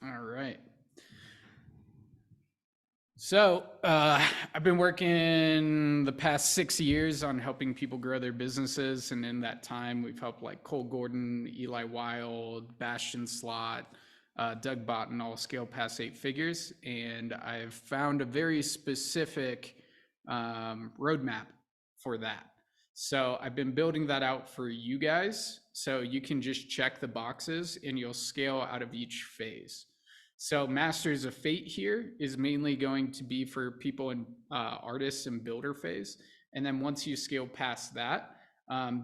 All right. So I've been working the past 6 years on helping people grow their businesses. And in that time, we've helped like Cole Gordon, Eli Wild, Bastian Slott, Doug Botten all scale past 8 figures. And I've found a very specific roadmap for that. So I've been building that out for you guys. So you can just check the boxes and you'll scale out of each phase. So Masters of Fate here is mainly going to be for people in artists and builder phase. And then once you scale past that,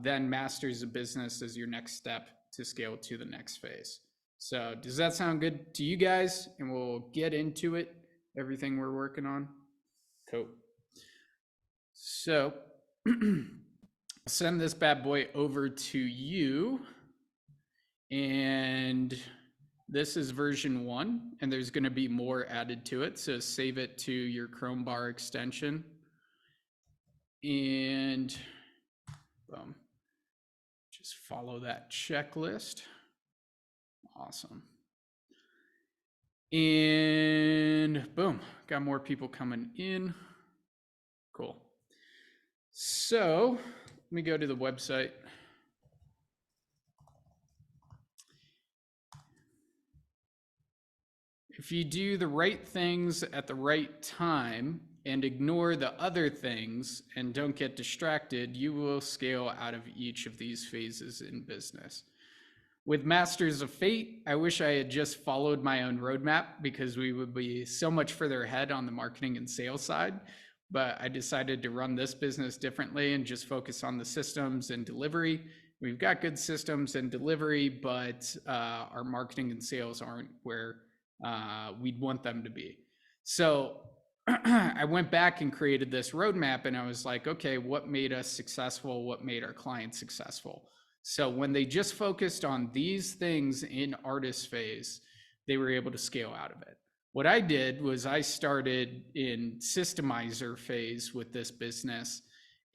then Masters of Business is your next step to scale to the next phase. So does that sound good to you guys? And we'll get into it, everything we're working on. Cool. So send this bad boy over to you. And this is version 1, and there's going to be more added to it. So save it to your Chrome bar extension. And boom, just follow that checklist. Awesome. And boom, got more people coming in. Cool. So let me go to the website. If you do the right things at the right time and ignore the other things and don't get distracted, you will scale out of each of these phases in business. With Masters of Fate, I wish I had just followed my own roadmap because we would be so much further ahead on the marketing and sales side. But I decided to run this business differently and just focus on the systems and delivery. We've got good systems and delivery, but our marketing and sales aren't where we'd want them to be. So I went back and created this roadmap and I was like, okay, what made us successful? What made our clients successful? So when they just focused on these things in artist phase, they were able to scale out of it. What I did was I started in systemizer phase with this business,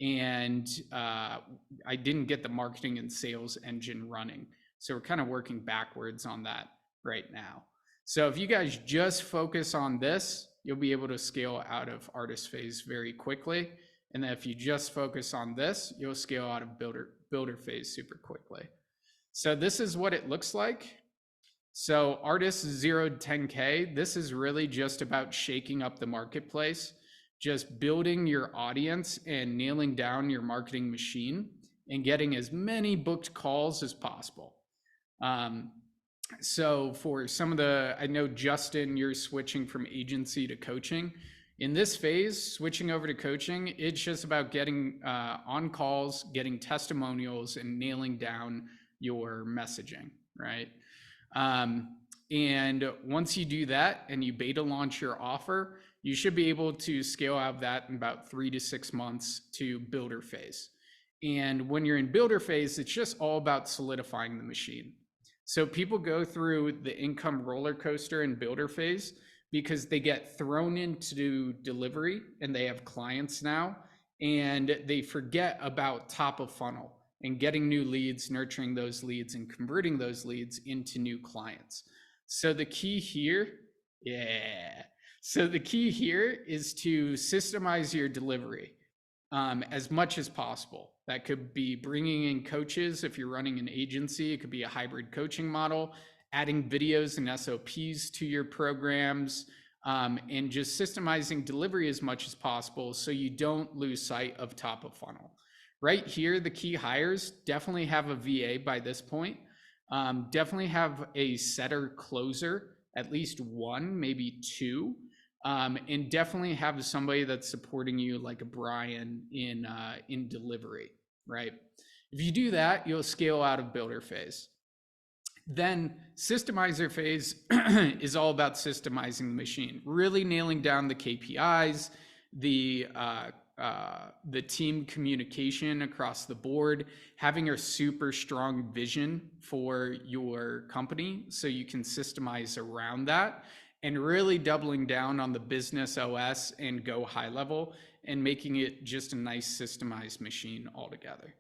and I didn't get the marketing and sales engine running. So we're kind of working backwards on that right now. So if you guys just focus on this, you'll be able to scale out of artist phase very quickly. And then if you just focus on this, you'll scale out of builder phase super quickly. So this is what it looks like. So artists 0 to 10K, this is really just about shaking up the marketplace, just building your audience and nailing down your marketing machine and getting as many booked calls as possible. So for some of the, I know Justin, you're switching from agency to coaching. In this phase, switching over to coaching, it's just about getting on calls, getting testimonials, and nailing down your messaging, right? And once you do that and you beta launch your offer, you should be able to scale out of that in about 3 to 6 months to builder phase. And when you're in builder phase, it's just all about solidifying the machine. So people go through the income roller coaster in builder phase because they get thrown into delivery and they have clients now, and they forget about top of funnel and getting new leads, nurturing those leads, and converting those leads into new clients. So the key here, So the key here is to systemize your delivery as much as possible. That could be bringing in coaches if you're running an agency. It could be a hybrid coaching model, adding videos and SOPs to your programs, and just systemizing delivery as much as possible so you don't lose sight of top of funnel. Right here, the key hires definitely have a VA by this point. Definitely have a setter closer, at least 1, maybe 2. And definitely have somebody that's supporting you like a Brian in delivery, right? If you do that, you'll scale out of builder phase. Then systemizer phase is all about systemizing the machine, really nailing down the KPIs, the team communication across the board, having a super strong vision for your company so you can systemize around that, and really doubling down on the business OS and go high level and making it just a nice systemized machine altogether.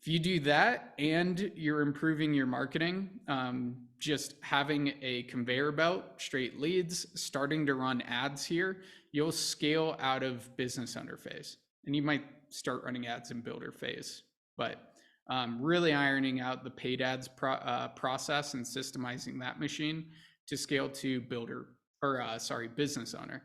If you do that and you're improving your marketing, just having a conveyor belt, straight leads, starting to run ads here, you'll scale out of business owner phase. And you might start running ads in builder phase, but really ironing out the paid ads process and systemizing that machine to scale to builder, or business owner.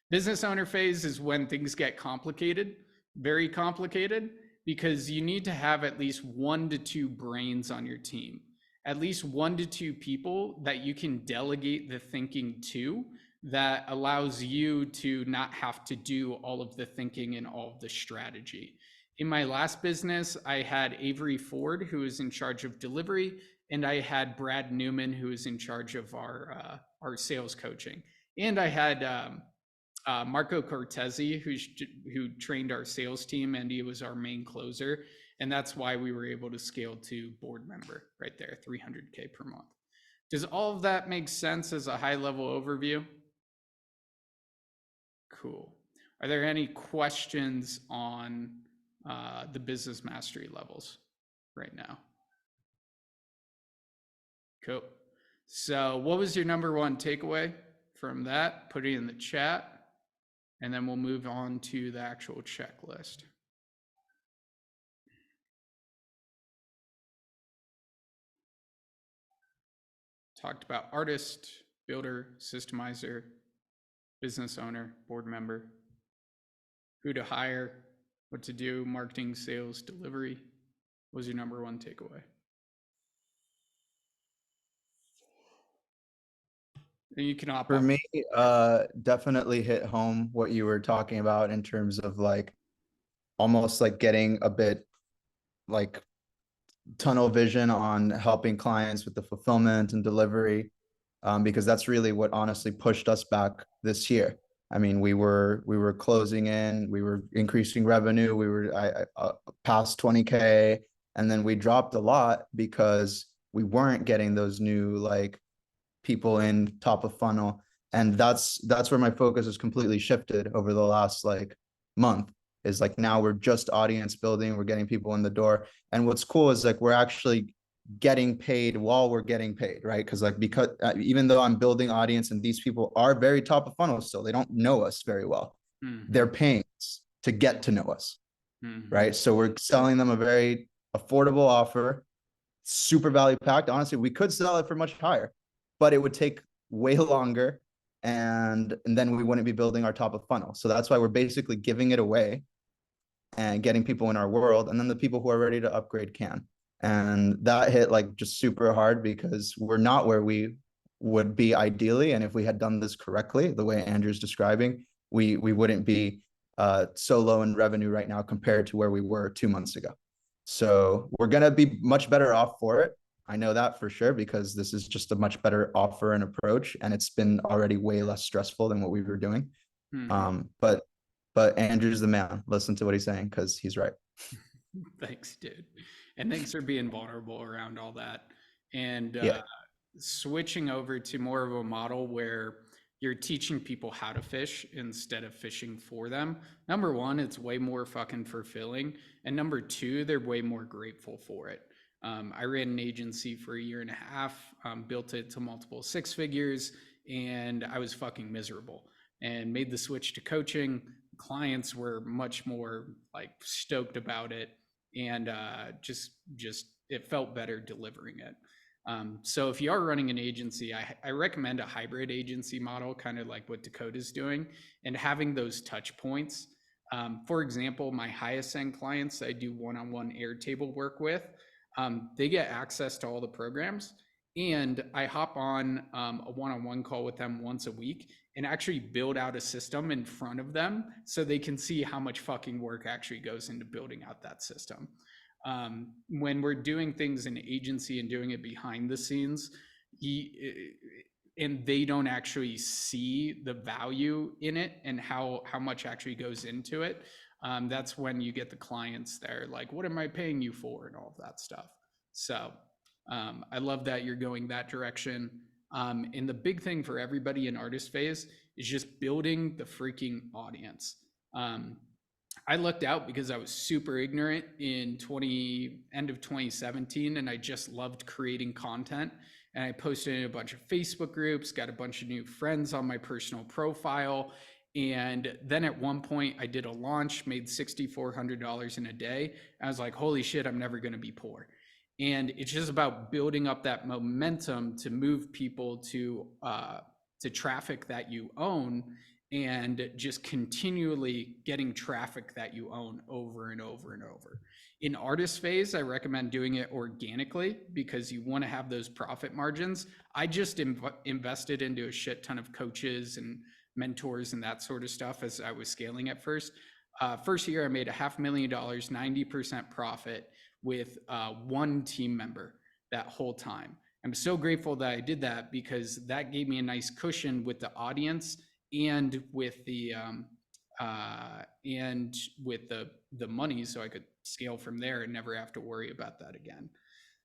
Business owner phase is when things get complicated, very complicated, because you need to have at least 1 to 2 brains on your team, at least 1 to 2 people that you can delegate the thinking to, that allows you to not have to do all of the thinking and all of the strategy. In my last business, I had Avery Ford, who is in charge of delivery, and I had Brad Newman, who is in charge of our sales coaching. And I had Marco Cortezi, who trained our sales team, and he was our main closer. And that's why we were able to scale to board member right there, 300K per month. Does all of that make sense as a high level overview? Cool. Are there any questions on the business mastery levels right now? Cool. So what was your number one takeaway from that? Put it in the chat. And then we'll move on to the actual checklist. Talked about artist, builder, systemizer, business owner, board member, who to hire, what to do, marketing, sales, delivery. What was your number one takeaway? And you can opt For me, definitely hit home what you were talking about in terms of like almost like getting a bit like tunnel vision on helping clients with the fulfillment and delivery, because that's really what honestly pushed us back this year. I mean, we were closing in, we were increasing revenue, we were past 20K, and then we dropped a lot because we weren't getting those new like people in top of funnel. And that's where my focus has completely shifted over the last like month, is like now we're just audience building, we're getting people in the door. And what's cool is like we're actually getting paid while we're getting paid, right? Because like, because even though I'm building audience and these people are very top of funnel still, they don't know us very well. They're paying us to get to know us, right? So we're selling them a very affordable offer, super value packed. Honestly, we could sell it for much higher, but it would take way longer, and then we wouldn't be building our top of funnel. So that's why we're basically giving it away and getting people in our world, and then the people who are ready to upgrade can. And that hit like just super hard because we're not where we would be ideally. And if we had done this correctly, the way Andrew's describing, we wouldn't be so low in revenue right now compared to where we were 2 months ago. So we're going to be much better off for it. I know that for sure, because this is just a much better offer and approach, and it's been already way less stressful than what we were doing. But Andrew's the man. Listen to what he's saying, because he's right. Thanks, dude. And thanks for being vulnerable around all that. And switching over to more of a model where you're teaching people how to fish instead of fishing for them. Number one, it's way more fucking fulfilling. And number two, they're way more grateful for it. I ran an agency for 1.5 years, built it to multiple 6 figures, and I was fucking miserable, and made the switch to coaching. Clients were much more like stoked about it, and just it felt better delivering it. So if you are running an agency, I recommend a hybrid agency model, kind of like what Dakota's doing, and having those touch points. For example, my highest end clients I do one-on-one Airtable work with, they get access to all the programs, and I hop on a one-on-one call with them once a week and actually build out a system in front of them so they can see how much fucking work actually goes into building out that system. When we're doing things in agency and doing it behind the scenes, and they don't actually see the value in it and how much actually goes into it, that's when you get the clients there like, what am I paying you for, and all of that stuff. So I love that you're going that direction. And the big thing for everybody in artist phase is just building the freaking audience. I lucked out because I was super ignorant in end of 2017, and I just loved creating content. And I posted in a bunch of Facebook groups, got a bunch of new friends on my personal profile. And then at one point I did a launch, made $6,400 in a day. I was like, holy shit, I'm never going to be poor. And it's just about building up that momentum to move people to traffic that you own, and just continually getting traffic that you own over and over and over. In artist phase, I recommend doing it organically because you want to have those profit margins. I just invested into a shit ton of coaches and mentors and that sort of stuff as I was scaling at first. First year, I made $500,000, 90% profit with one team member that whole time. I'm so grateful that I did that because that gave me a nice cushion with the audience and with the money, so I could scale from there and never have to worry about that again.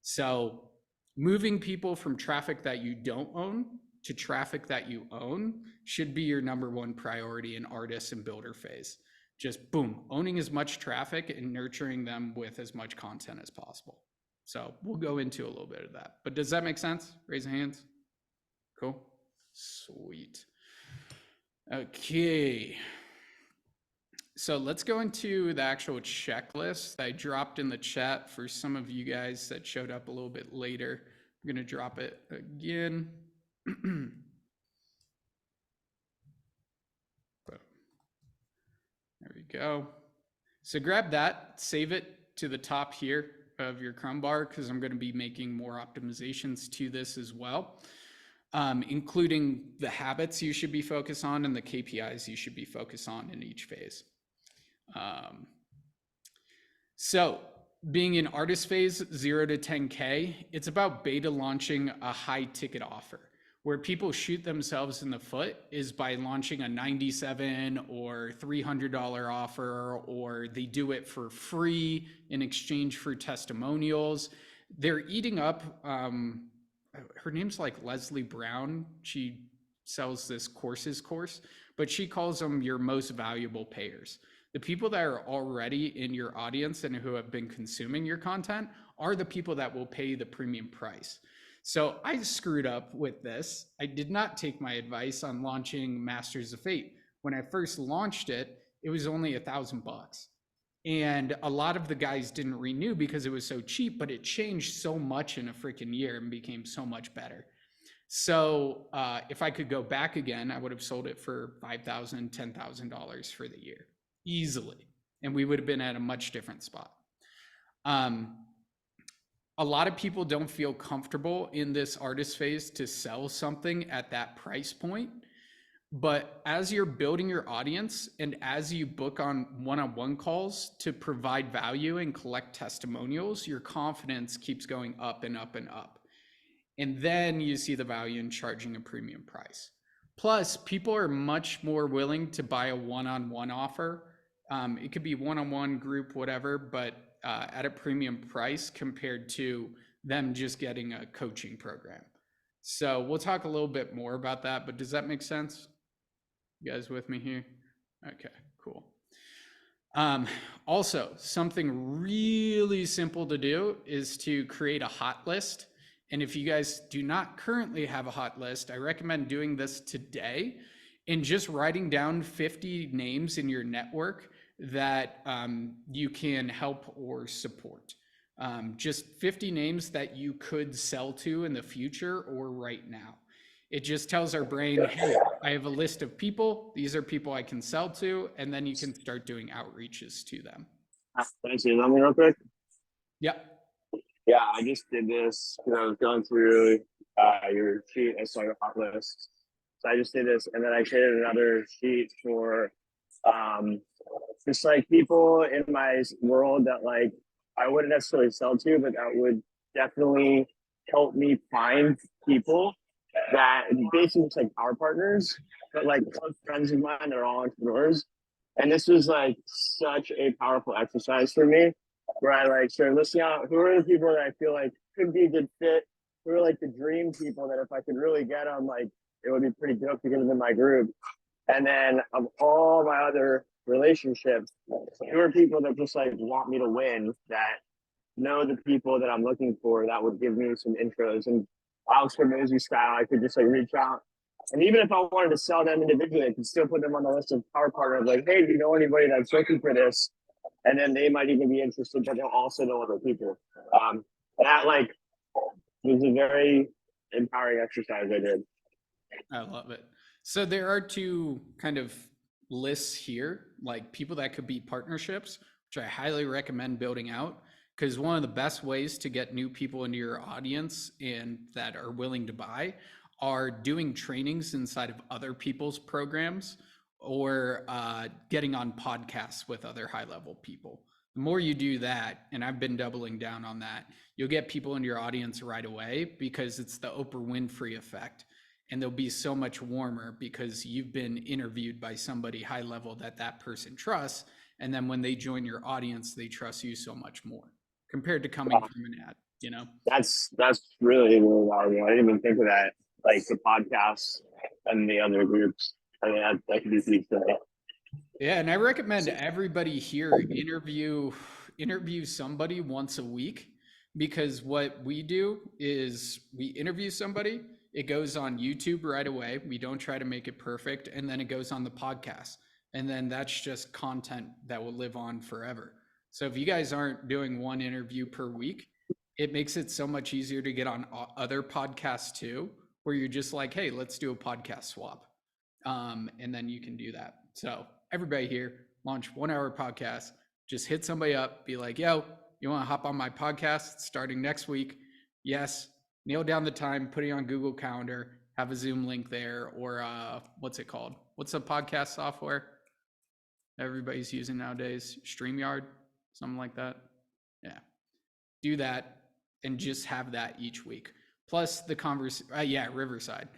So moving people from traffic that you don't own to traffic that you own should be your number one priority in artist and builder phase. Just boom, owning as much traffic and nurturing them with as much content as possible. So we'll go into a little bit of that, but does that make sense? Raise hands. Cool. Sweet. Okay. So let's go into the actual checklist that I dropped in the chat for some of you guys that showed up a little bit later. I'm going to drop it again. There we go. So grab that, save it to the top here of your crumb bar because I'm going to be making more optimizations to this as well, including the habits you should be focused on and the KPIs you should be focused on in each phase. So being in artist phase 0 to 10K, it's about beta launching a high ticket offer. Where people shoot themselves in the foot is by launching a $97 or $300 offer, or they do it for free in exchange for testimonials. They're eating up, her name's like Leslie Brown. She sells this course, but she calls them your most valuable payers. The people that are already in your audience and who have been consuming your content are the people that will pay the premium price. So I screwed up with this. I did not take my advice on launching Masters of Fate. When I first launched it, it was only $1,000. And a lot of the guys didn't renew because it was so cheap, but it changed so much in a freaking year and became so much better. So if I could go back again, I would have sold it for $5,000, $10,000 for the year, easily. And we would have been at a much different spot. A lot of people don't feel comfortable in this artist phase to sell something at that price point. But as you're building your audience and as you book on one-on-one calls to provide value and collect testimonials, your confidence keeps going up and up and up. And then you see the value in charging a premium price. Plus, people are much more willing to buy a one-on-one offer. It could be one-on-one, group, whatever, but at a premium price compared to them just getting a coaching program. So we'll talk a little bit more about that, but does that make sense? You guys with me here? Okay, cool. Also, something really simple to do is to create a hot list. And if you guys do not currently have a hot list, I recommend doing this today and just writing down 50 names in your network that you can help or support. Just 50 names that you could sell to in the future or right now. It just tells our brain, hey, I have a list of people. These are people I can sell to, and then you can start doing outreaches to them. Can I say something real quick? Yeah. Yeah, I just did this because I was going through your sheet. I saw your hot list. So I just did this, and then I created another sheet for just like people in my world that like I wouldn't necessarily sell to, but that would definitely help me find people that basically just like our partners, but like close friends of mine that are all entrepreneurs. And this was like such a powerful exercise for me, where I like started listening out who are the people that I feel like could be a good fit, who are like the dream people that if I could really get them, like it would be pretty dope to get them in my group. And then of all my other relationships, fewer people that just like want me to win, that know the people that I'm looking for, that would give me some intros. And Alex Hormozy style, I could just like reach out. And even if I wanted to sell them individually, I could still put them on the list of power partners. Like, hey, do you know anybody that's looking for this? And then they might even be interested, but they'll also know other people. That like was a very empowering exercise I did. I love it. So there are two kind of lists here, like people that could be partnerships, which I highly recommend building out, because one of the best ways to get new people into your audience and that are willing to buy are doing trainings inside of other people's programs or getting on podcasts with other high level people. The more you do that, and I've been doubling down on that, you'll get people into your audience right away because it's the Oprah Winfrey effect. And they'll be so much warmer because you've been interviewed by somebody high level that that person trusts. And then when they join your audience, they trust you so much more compared to coming from an ad, you know? That's really, really valuable. I didn't even think of that. Like the podcasts and the other groups. I mean, that could be huge. Yeah, and I recommend everybody here interview somebody once a week, because what we do is we interview somebody, it goes on YouTube right away. We don't try to make it perfect, and then it goes on the podcast. And then that's just content that will live on forever. So if you guys aren't doing one interview per week, it makes it so much easier to get on other podcasts too, where you're just like, hey, let's do a podcast swap. And then you can do that. So everybody here, launch 1 hour podcast, just hit somebody up, be like, yo, you want to hop on my podcast starting next week? Yes. Nail down the time, put it on Google Calendar, have a Zoom link there, or what's it called? What's the podcast software everybody's using nowadays? StreamYard, something like that. Yeah. Do that and just have that each week. Plus the Riverside.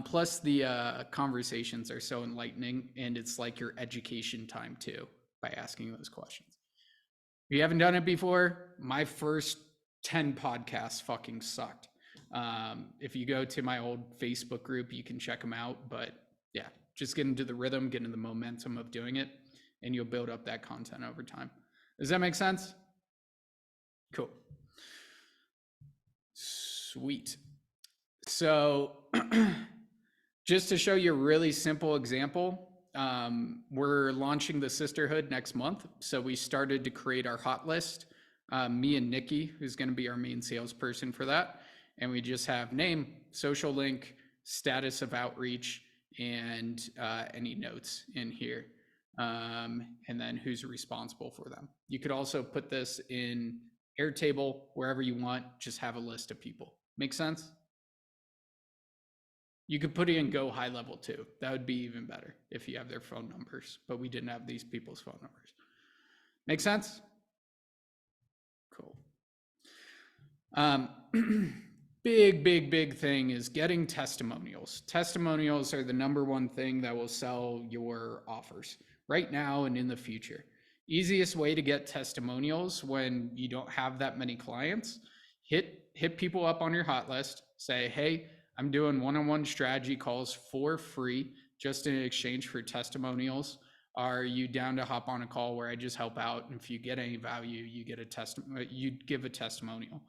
Plus the conversations are so enlightening, and it's like your education time too by asking those questions. If you haven't done it before, my first 10 podcasts fucking sucked. If you go to my old Facebook group, you can check them out. But yeah, just get into the rhythm, get into the momentum of doing it, and you'll build up that content over time. Does that make sense? Cool. Sweet. So just to show you a really simple example, we're launching the Sisterhood next month. So we started to create our hot list. Me and Nikki, who's going to be our main salesperson for that. And we just have name, social link, status of outreach, and any notes in here. And then who's responsible for them. You could also put this in Airtable, wherever you want, just have a list of people. Make sense? You could put it in Go high level too. That would be even better if you have their phone numbers, but we didn't have these people's phone numbers. Make sense? Cool. Big thing is getting testimonials. Testimonials are the number one thing that will sell your offers right now and in the future. Easiest way to get testimonials when you don't have that many clients, hit people up on your hot list, say, hey, I'm doing one-on-one strategy calls for free just in exchange for testimonials. Are you down to hop on a call where I just help out? And if you get any value, you get you give a testimonial.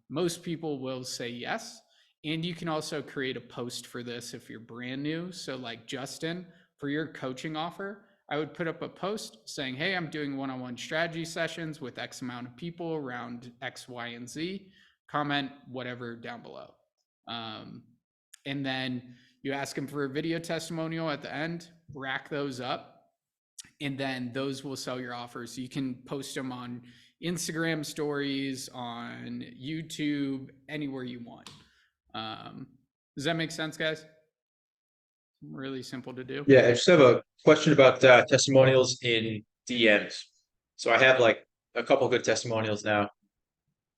Most people will say yes. And you can also create a post for this if you're brand new. So like Justin, for your coaching offer, I would put up a post saying, hey, I'm doing one-on-one strategy sessions with X amount of people around X, Y, and Z. Comment whatever down below. And then you ask them for a video testimonial at the end, rack those up, and then those will sell your offers. You can post them on Instagram stories, on YouTube, anywhere you want. Does that make sense, guys? Really simple to do. Yeah, I just have a question about testimonials in DMs. So I have like a couple good testimonials now,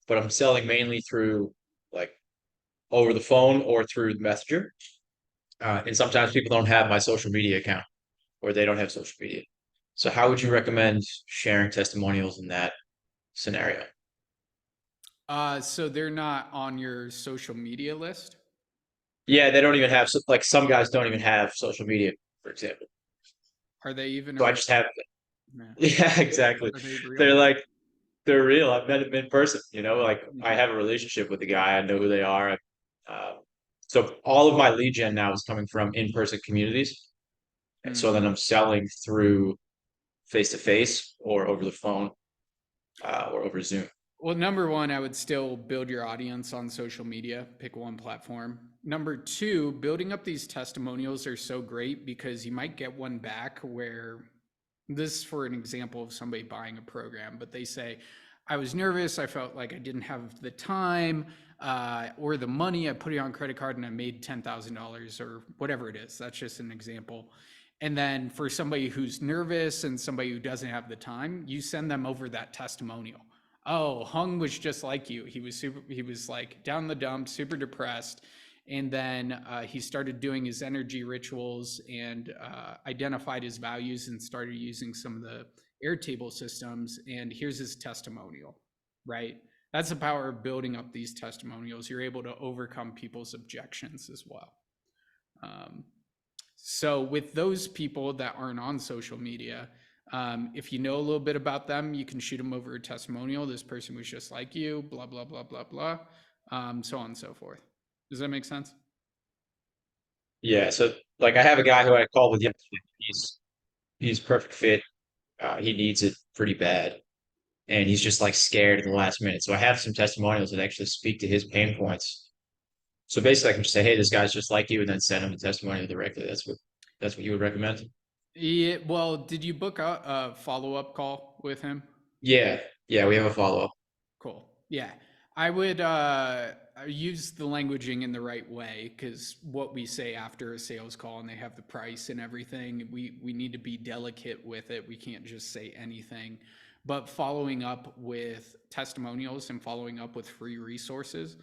but I'm selling mainly through like over the phone or through Messenger. And sometimes people don't have my social media account or they don't have social media. So how would you recommend sharing testimonials in that scenario? So they're not on your social media list? Yeah, they don't even have, like some guys don't even have social media, for example. Are they even? So I just have, Yeah. yeah, exactly. Are they real? They're like, they're real. I've met them in person, like I Mhm. have a relationship with the guy. I know who they are. Uh, so all of my lead gen now is coming from in-person communities. And so then Mhm. I'm selling through face to face or over the phone, or over Zoom. Well, number one, I would still build your audience on social media, pick one platform. Number two, building up these testimonials are so great because you might get one back where this is for an example of somebody buying a program, but they say, I was nervous. I felt like I didn't have the time or the money. I put it on credit card and I made $10,000 or whatever it is. That's just an example. And then for somebody who's nervous and somebody who doesn't have the time, you send them over that testimonial. Oh, Hung was just like you. He was like down the dump, super depressed. And then he started doing his energy rituals and identified his values and started using some of the Airtable systems. And here's his testimonial, right? That's the power of building up these testimonials. You're able to overcome people's objections as well. So with those people that aren't on social media, if you know a little bit about them, you can shoot them over a testimonial. This person was just like you, blah, blah, blah, blah, blah, so on and so forth. Does that make sense? Yeah. So like I have a guy who I called with yesterday. He's perfect fit. He needs it pretty bad. And he's just like scared at the last minute. So I have some testimonials that actually speak to his pain points. So basically I can just say, hey, this guy's just like you, and then send him a testimonial directly. That's what you would recommend? Yeah, well, did you book a follow-up call with him? Yeah. Yeah, we have a follow-up. Cool. Yeah. I would use the languaging in the right way because what we say after a sales call and they have the price and everything, we need to be delicate with it. We can't just say anything. But following up with testimonials and following up with free resources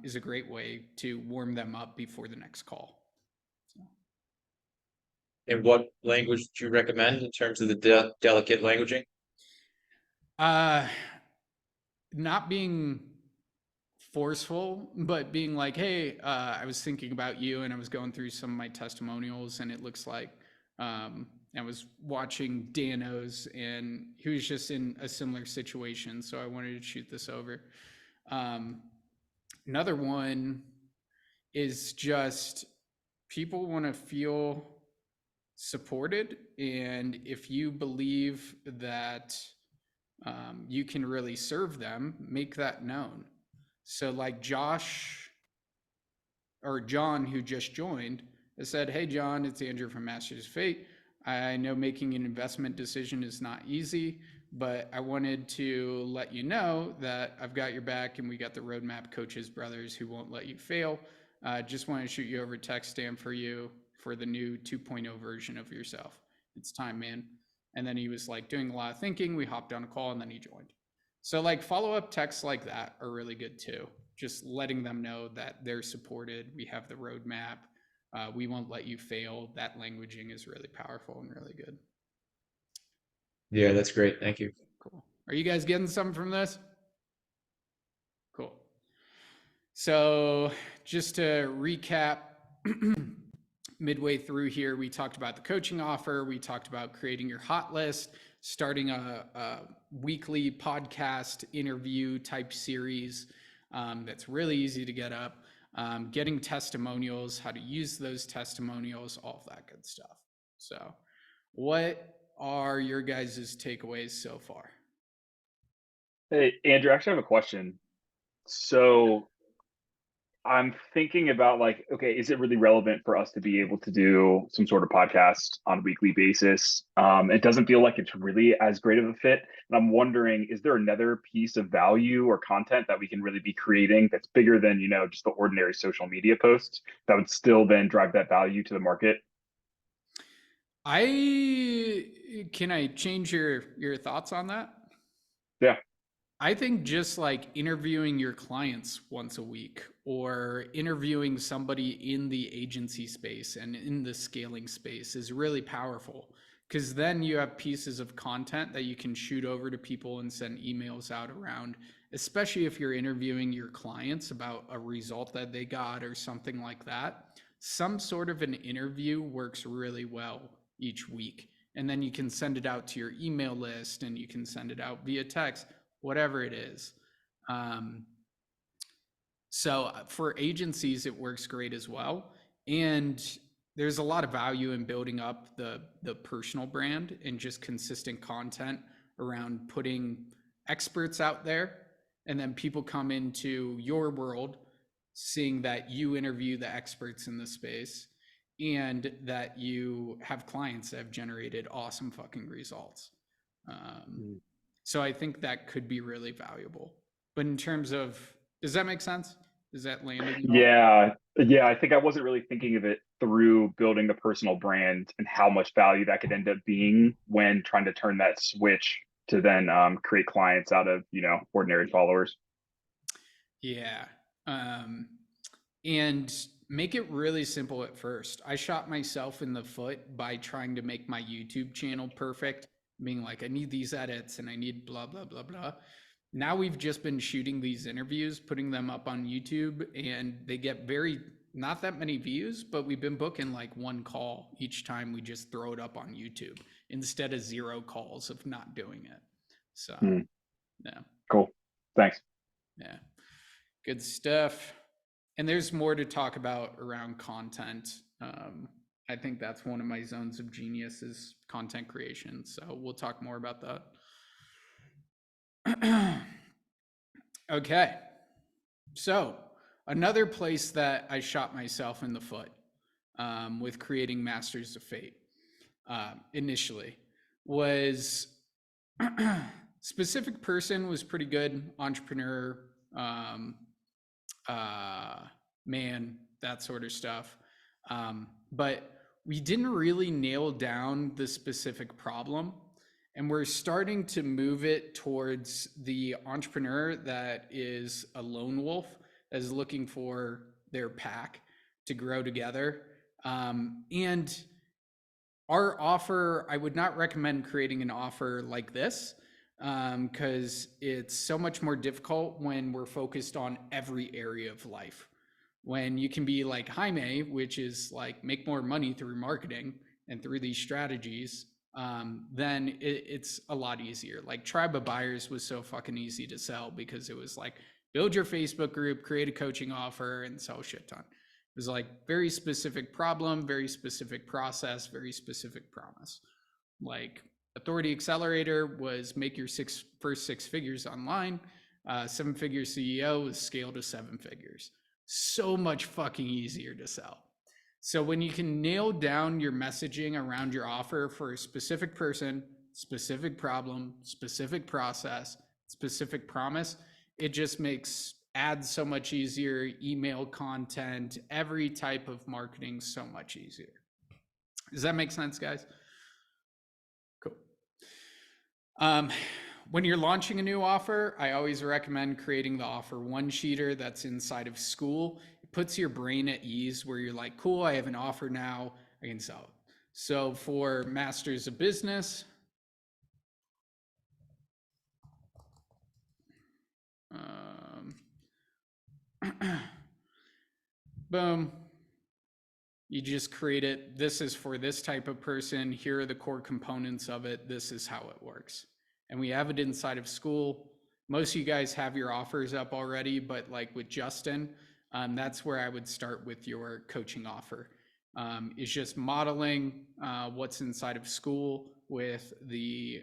is a great way to warm them up before the next call. And what language do you recommend in terms of the delicate languaging? Uh, not being forceful, but being like, hey, I was thinking about you and I was going through some of my testimonials and it looks like I was watching Dano's and he was just in a similar situation. So I wanted to shoot this over. Um, Another one is just people want to feel supported. And if you believe that you can really serve them, make that known. So like Josh or John, who just joined, has said, hey, John, it's Andrew from Masters of Fate. I know making an investment decision is not easy, but I wanted to let you know that I've got your back and we got the roadmap coaches, brothers who won't let you fail. Just want to shoot you over text stamp for you for the new 2.0 version of yourself. It's time, man. And then he was like doing a lot of thinking. We hopped on a call and then he joined. So like follow-up texts like that are really good too. Just letting them know that they're supported. We have the roadmap. We won't let you fail. That languaging is really powerful and really good. Yeah, that's great. Thank you. Cool. Are you guys getting something from this? Cool. So just to recap, midway through here, we talked about the coaching offer. We talked about creating your hot list, starting a weekly podcast interview type series that's really easy to get up, getting testimonials, how to use those testimonials, all of that good stuff. So what are your guys' takeaways so far? Hey, Andrew, I actually have a question. So I'm thinking about like, okay, is it really relevant for us to be able to do some sort of podcast on a weekly basis? It doesn't feel like it's really as great of a fit. And I'm wondering, is there another piece of value or content that we can really be creating that's bigger than, just the ordinary social media posts that would still then drive that value to the market? Can I change your thoughts on that? Yeah. I think just like interviewing your clients once a week or interviewing somebody in the agency space and in the scaling space is really powerful because then you have pieces of content that you can shoot over to people and send emails out around, especially if you're interviewing your clients about a result that they got or something like that. Some sort of an interview works really well each week. And then you can send it out to your email list, and you can send it out via text, whatever it is. So for agencies, it works great as well. And there's a lot of value in building up the personal brand and just consistent content around putting experts out there. And then people come into your world seeing that you interview the experts in the space and that you have clients that have generated awesome fucking results. So I think that could be really valuable. But in terms of, does that make sense? Is that landing? Yeah. Yeah. I think I wasn't really thinking of it through building the personal brand and how much value that could end up being when trying to turn that switch to then create clients out of, ordinary followers. Yeah. And make it really simple at first. I shot myself in the foot by trying to make my YouTube channel perfect, being like, I need these edits and I need blah, blah, blah, blah. Now we've just been shooting these interviews, putting them up on YouTube, and they get not that many views, but we've been booking like one call each time we just throw it up on YouTube instead of 0 calls of not doing it. So, yeah. Cool. Thanks. Yeah. Good stuff. And there's more to talk about around content. I think that's one of my zones of genius is content creation. So we'll talk more about that. Okay. So another place that I shot myself in the foot with creating Masters of Fate initially was specific person was pretty good, entrepreneur, man, that sort of stuff. But we didn't really nail down the specific problem. And we're starting to move it towards the entrepreneur that is a lone wolf, that is looking for their pack to grow together. And our offer, I would not recommend creating an offer like this because it's so much more difficult when we're focused on every area of life. When you can be like Jaime, which is like make more money through marketing and through these strategies, then it's a lot easier. Like Tribe of Buyers was so fucking easy to sell because it was like build your Facebook group, create a coaching offer, and sell a shit ton. It was like very specific problem, very specific process, very specific promise. Like Authority Accelerator was make your first six figures online. 7-figure CEO was scale to 7 figures. So much fucking easier to sell. So when you can nail down your messaging around your offer for a specific person, specific problem, specific process, specific promise, it just makes ads so much easier, email content, every type of marketing so much easier. Does that make sense, guys? Cool. When you're launching a new offer, I always recommend creating the offer one sheeter that's inside of School. It puts your brain at ease where you're like, cool, I have an offer now, I can sell it. So for Masters of Business, boom, you just create it. This is for this type of person. Here are the core components of it. This is how it works. And we have it inside of School. Most of you guys have your offers up already, but like with Justin, that's where I would start with your coaching offer. Is just modeling what's inside of School with the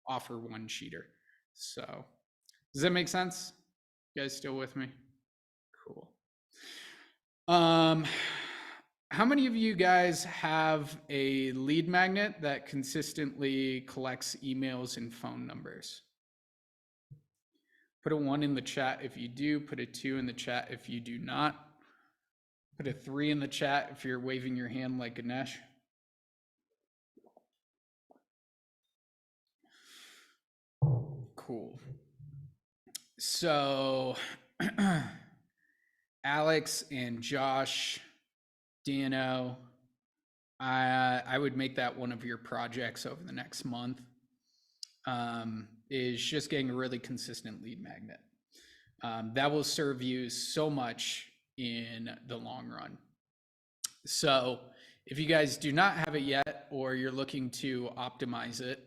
offer one sheeter. So does that make sense? You guys still with me? Cool. How many of you guys have a lead magnet that consistently collects emails and phone numbers? Put a 1 in the chat if you do, put a 2 in the chat if you do not. Put a 3 in the chat if you're waving your hand like Ganesh. Cool. So Alex and Josh, Dano, I would make that one of your projects over the next month, is just getting a really consistent lead magnet. That will serve you so much in the long run. So if you guys do not have it yet, or you're looking to optimize it,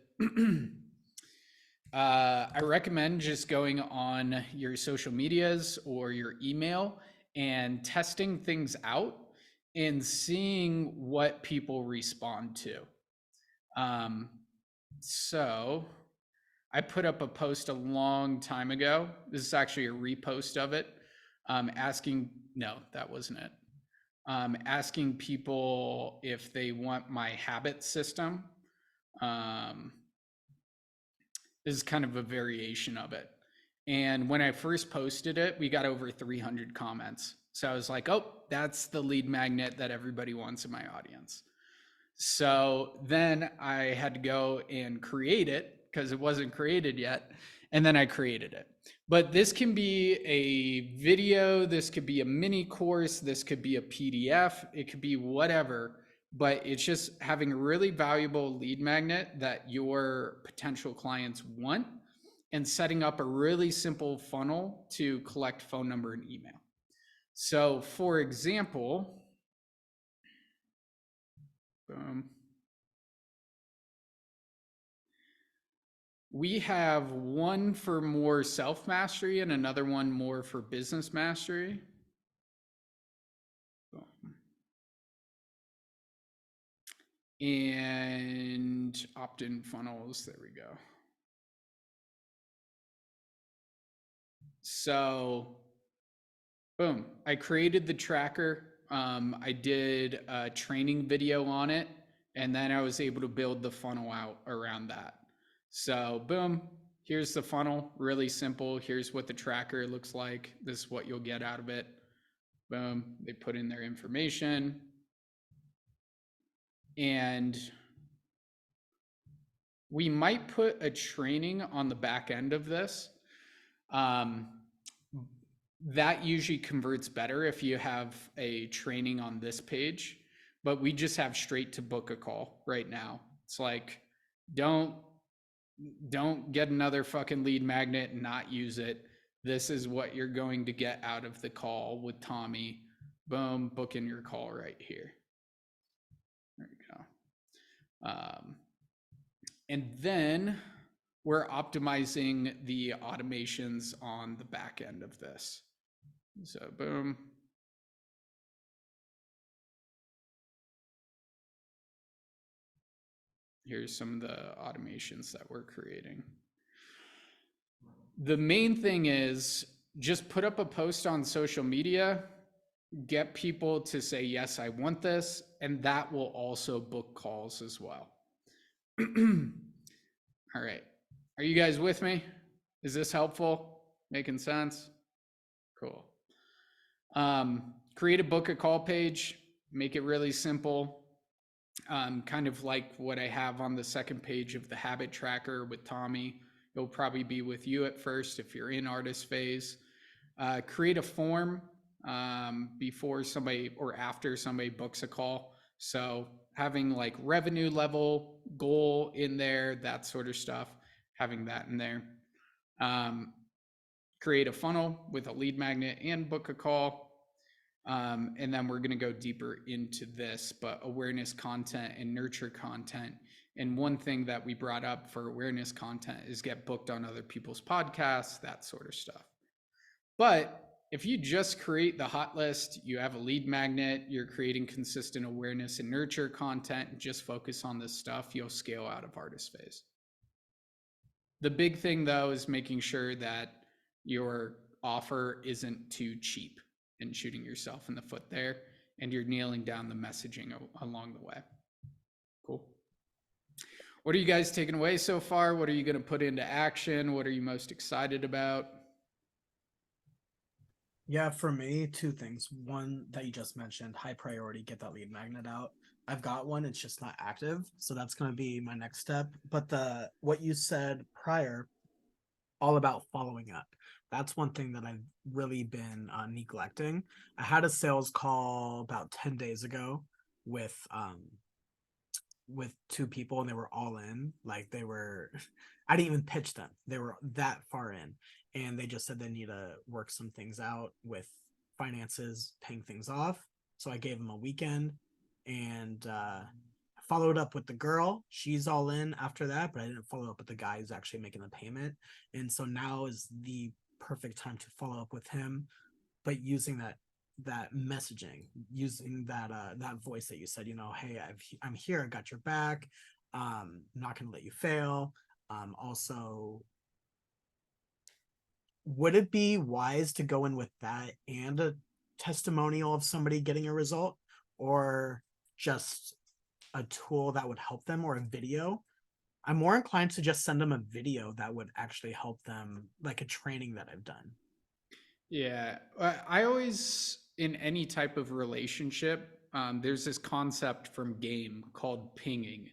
I recommend just going on your social medias or your email and testing things out and seeing what people respond to. So I put up a post a long time ago. This is actually a repost of it, asking, no, that wasn't it. Asking people if they want my habit system. This is kind of a variation of it. And when I first posted it, we got over 300 comments. So I was like, oh, that's the lead magnet that everybody wants in my audience. So then I had to go and create it because it wasn't created yet. And then I created it. But this can be a video, this could be a mini course, this could be a PDF, it could be whatever. But it's just having a really valuable lead magnet that your potential clients want and setting up a really simple funnel to collect phone number and email. So for example, we have one for more self-mastery and another one more for business mastery. And opt-in funnels, there we go. So boom, I created the tracker. I did a training video on it, and then I was able to build the funnel out around that. So boom, here's the funnel, really simple. Here's what the tracker looks like. This is what you'll get out of it. Boom, they put in their information. And we might put a training on the back end of this. That usually converts better if you have a training on this page, but we just have straight to book a call right now. It's like, don't get another fucking lead magnet and not use it. This is what you're going to get out of the call with Tommy. Boom, book in your call right here. There you go. And then we're optimizing the automations on the back end of this. So boom. Here's some of the automations that we're creating. The main thing is just put up a post on social media, get people to say, yes, I want this, and that will also book calls as well. All right. Are you guys with me? Is this helpful? Making sense? Cool. Create a book a call page, make it really simple. Kind of like what I have on the second page of the habit tracker with Tommy. It'll probably be with you at first if you're in artist phase. Create a form before somebody or after somebody books a call. So having like revenue level goal in there, that sort of stuff, having that in there. Create a funnel with a lead magnet and book a call. And then we're going to go deeper into this, but awareness content and nurture content. And one thing that we brought up for awareness content is get booked on other people's podcasts, that sort of stuff. But if you just create the hot list, you have a lead magnet, you're creating consistent awareness and nurture content, and just focus on this stuff, you'll scale out of artist phase. The big thing though is making sure that your offer isn't too cheap and shooting yourself in the foot there, and you're nailing down the messaging along the way. Cool. What are you guys taking away so far? What are you going to put into action? What are you most excited about? Yeah, for me, two things. One that you just mentioned, high priority, get that lead magnet out. I've got one, it's just not active. So that's going to be my next step. But what you said prior, all about following up. That's one thing that I've really been neglecting. I had a sales call about 10 days ago with two people, and they were all in. Like I didn't even pitch them. They were that far in, and they just said they need to work some things out with finances, paying things off. So I gave them a weekend. and followed up with the girl. She's all in after that, but I didn't follow up with the guy who's actually making the payment. And so now is the perfect time to follow up with him, but using that messaging, using that voice that you said, hey, I'm here, I got your back. I'm not gonna let you fail. Also, would it be wise to go in with that and a testimonial of somebody getting a result, or just a tool that would help them, or a video? I'm more inclined to just send them a video that would actually help them, like a training that I've done. Yeah, I always, in any type of relationship, there's this concept from game called pinging.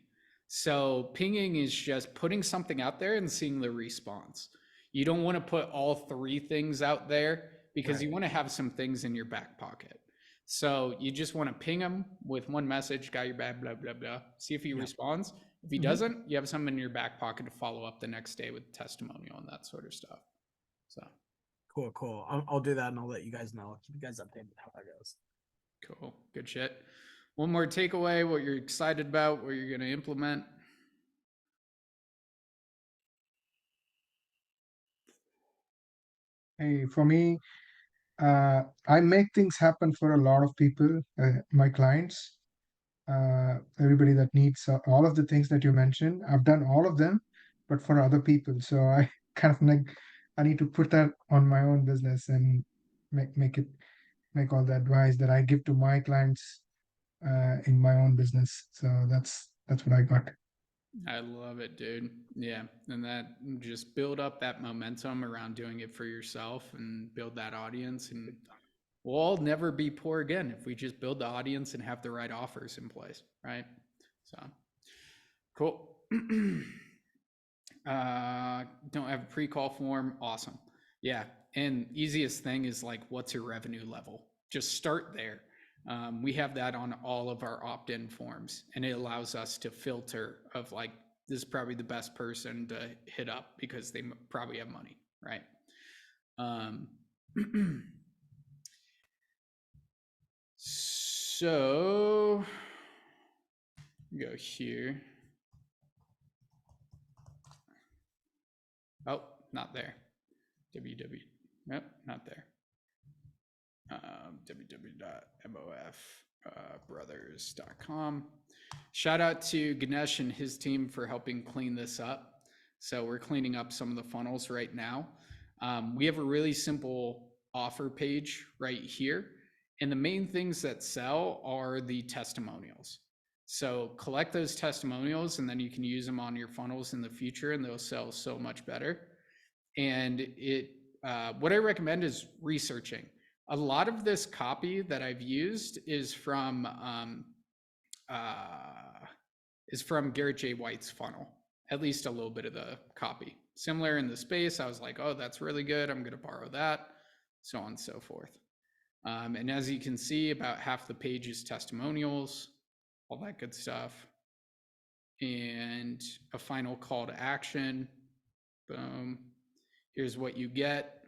So pinging is just putting something out there and seeing the response. You don't want to put all three things out there because you Right. want to have some things in your back pocket. So you just want to ping him with one message, got your back, blah, blah, blah. See if he Yep. responds. If he Mhm. doesn't, you have something in your back pocket to follow up the next day with testimonial and that sort of stuff. So. Cool. I'll do that, and I'll let you guys know. I'll keep you guys updated how that goes. Cool. Good shit. One more takeaway, what you're excited about, what you're going to implement. Hey, for me, I make things happen for a lot of people, my clients, everybody that needs all of the things that you mentioned. I've done all of them, but for other people. So I kind of like, I need to put that on my own business and make all the advice that I give to my clients in my own business. So that's what I got. I love it, dude. Yeah. And that, just build up that momentum around doing it for yourself and build that audience. And we'll all never be poor again if we just build the audience and have the right offers in place. Right. So cool. Don't have a pre-call form. Awesome. Yeah. And easiest thing is like, what's your revenue level? Just start there. We have that on all of our opt-in forms, and it allows us to filter of like, this is probably the best person to hit up because they probably have money, right? So go here. Oh, not there. Nope, not there. www.mofbrothers.com. Shout out to Ganesh and his team for helping clean this up. So we're cleaning up some of the funnels right now. We have a really simple offer page right here. And the main things that sell are the testimonials. So collect those testimonials and then you can use them on your funnels in the future and they'll sell so much better. And what I recommend is researching. A lot of this copy that I've used is from Garrett J. White's funnel, at least a little bit of the copy. Similar in the space, I was like, oh, that's really good. I'm going to borrow that, so on and so forth. And as you can see, about half the page is testimonials, all that good stuff. And a final call to action. Boom. Here's what you get.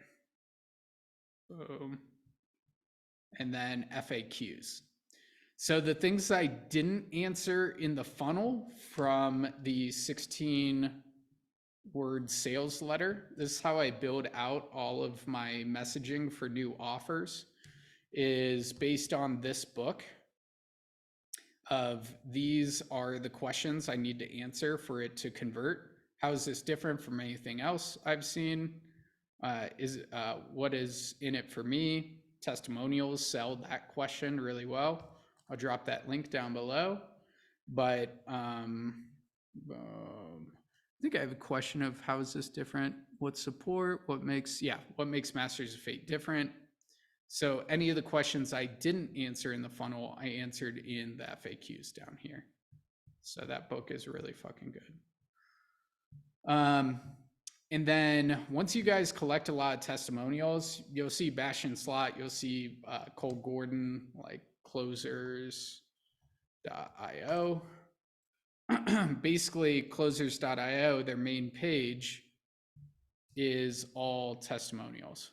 Boom. And then FAQs. So the things I didn't answer in the funnel from the 16-word sales letter, this is how I build out all of my messaging for new offers, is based on this book of these are the questions I need to answer for it to convert. How is this different from anything else I've seen? What is in it for me? Testimonials sell that question really well. I'll drop that link down below. But I think I have a question of how is this different? What support? What makes Masters of Fate different? So any of the questions I didn't answer in the funnel, I answered in the FAQs down here. So that book is really fucking good. And then once you guys collect a lot of testimonials, you'll see Bash and Slot, you'll see Cole Gordon, like closers.io. Basically, closers.io, their main page is all testimonials.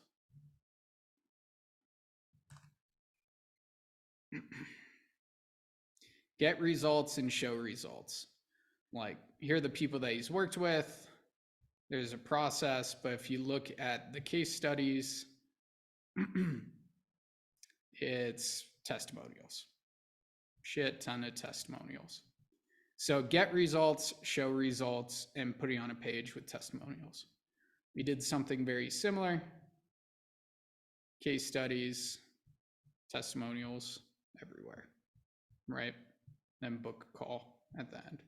get results and show results. Like, here are the people that he's worked with. There's a process, but if you look at the case studies, it's testimonials. Shit ton of testimonials. So get results, show results, and putting on a page with testimonials. We did something very similar. Case studies, testimonials everywhere, right? Then book a call at the end.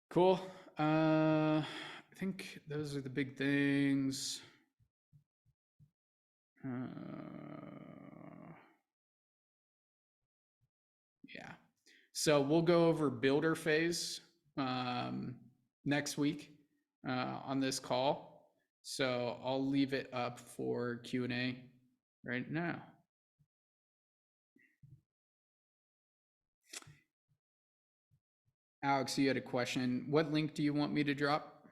Cool. I think those are the big things. Yeah. So we'll go over builder phase next week on this call. So I'll leave it up for Q&A right now. Alex, you had a question. What link do you want me to drop?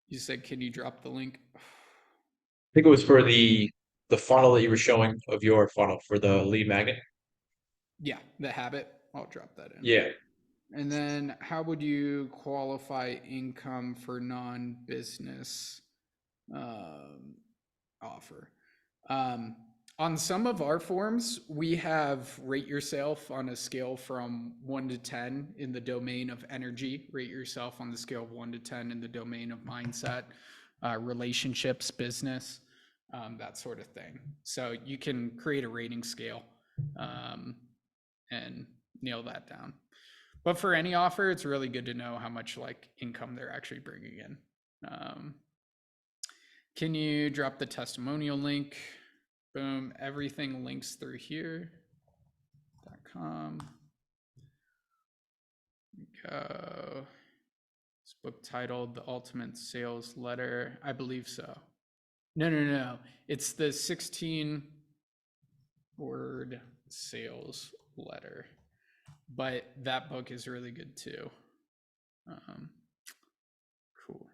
You said, can you drop the link? I think it was for the funnel that you were showing of your funnel for the lead magnet. Yeah, the habit. I'll drop that in. Yeah. And then how would you qualify income for non-business offer? On some of our forms, we have rate yourself on a scale from 1 to 10 in the domain of energy, rate yourself on the scale of 1 to 10 in the domain of mindset, relationships, business, that sort of thing. So you can create a rating scale and nail that down. But for any offer, it's really good to know how much like income they're actually bringing in. Can you drop the testimonial link? Boom, everything links through here.com. Go. This book titled The Ultimate Sales Letter. I believe so. No. It's the 16-word sales letter. But that book is really good too. Cool.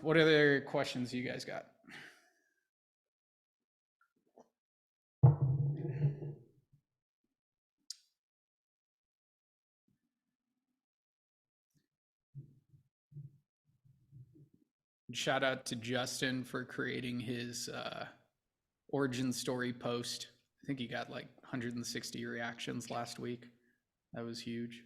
What other questions you guys got? Shout out to Justin for creating his origin story post. I think he got like 160 reactions last week. That was huge.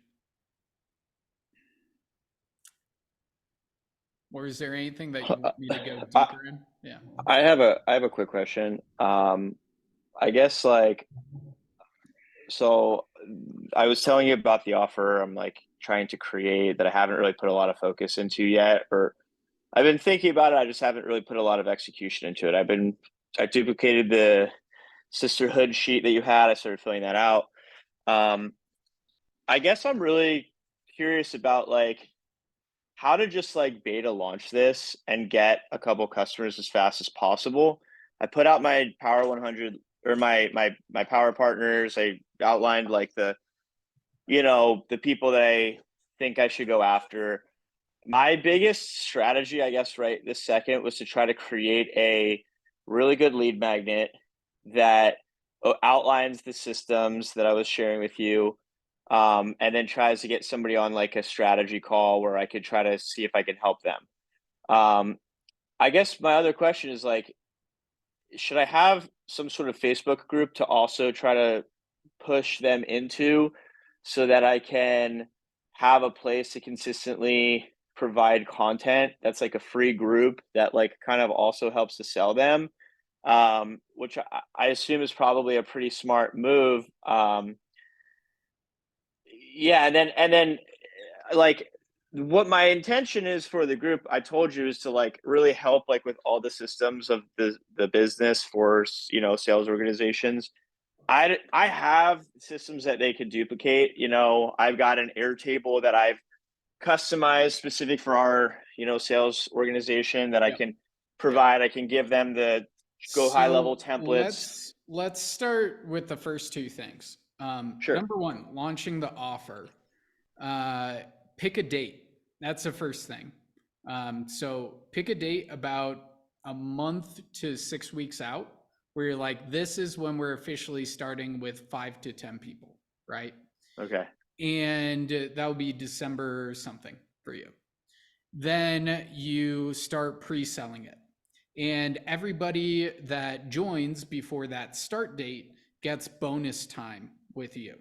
Or is there anything that you want me to go deeper in? Yeah. I have a quick question. I guess like, so I was telling you about the offer I'm like trying to create that I haven't really put a lot of focus into yet, or I've been thinking about it. I just haven't really put a lot of execution into it. I duplicated the sisterhood sheet that you had. I started filling that out. I guess I'm really curious about like how to just like beta launch this and get a couple customers as fast as possible. I put out my Power 100 or my power partners. I outlined like the people that I think I should go after. My biggest strategy, I guess, right this second was to try to create a really good lead magnet that outlines the systems that I was sharing with you, and then tries to get somebody on like a strategy call where I could try to see if I can help them. I guess my other question is like, should I have some sort of Facebook group to also try to push them into so that I can have a place to consistently provide content that's like a free group that like kind of also helps to sell them, which I assume is probably a pretty smart move. Yeah, and then like what my intention is for the group, I told you, is to like really help like with all the systems of the business for sales organizations. I have systems that they could duplicate. I've got an Airtable that I've customized specific for our sales organization that I can provide. I can give them the high level templates. Let's start with the first two things. Sure. Number one, launching the offer. Pick a date. That's the first thing. So pick a date about a month to 6 weeks out, where you're like, this is when we're officially starting with 5 to 10 people, right? Okay. And that will be December or something for you. Then you start pre-selling it. And everybody that joins before that start date gets bonus time with you.